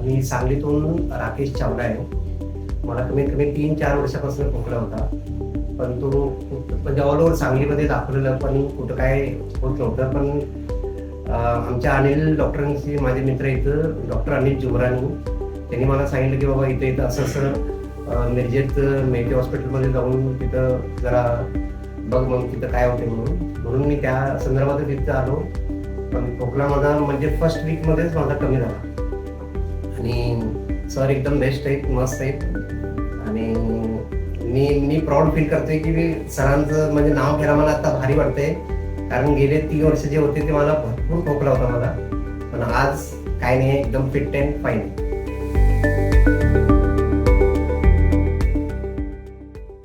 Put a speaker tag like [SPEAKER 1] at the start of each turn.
[SPEAKER 1] मी सांगलीतून राकेश चावला आहे. मला कमीत कमी 3-4 वर्षापासून खोकला होता. पण तो म्हणजे ऑल ओव्हर सांगलीमध्ये दाखवलेलं, पण कुठं काय होत नव्हतं. पण आमच्या अनिल डॉक्टरांशी, माझे मित्र इथं डॉक्टर अनिल जुमरानी, त्यांनी मला सांगितलं की बाबा इथं असं असं मिरजेत मेटे हॉस्पिटलमध्ये जाऊन तिथं जरा बघ, मग तिथं काय होते म्हणून मी त्या संदर्भात तिथं आलो. पण खोकला माझा म्हणजे फर्स्ट वीकमध्येच माझा कमी झाला. आणि सर एकदम बेस्ट आहेत, मस्त आहेत. आणि मी प्राऊड फील करतोय की मी सरांचं म्हणजे नाव घ्यायला मला आता भारी वाटतंय. कारण गेले 3 वर्ष जे होते ते मला भरपूर खोकला होता मला. पण आज काय नाही, एकदम फिट अँड फाईन.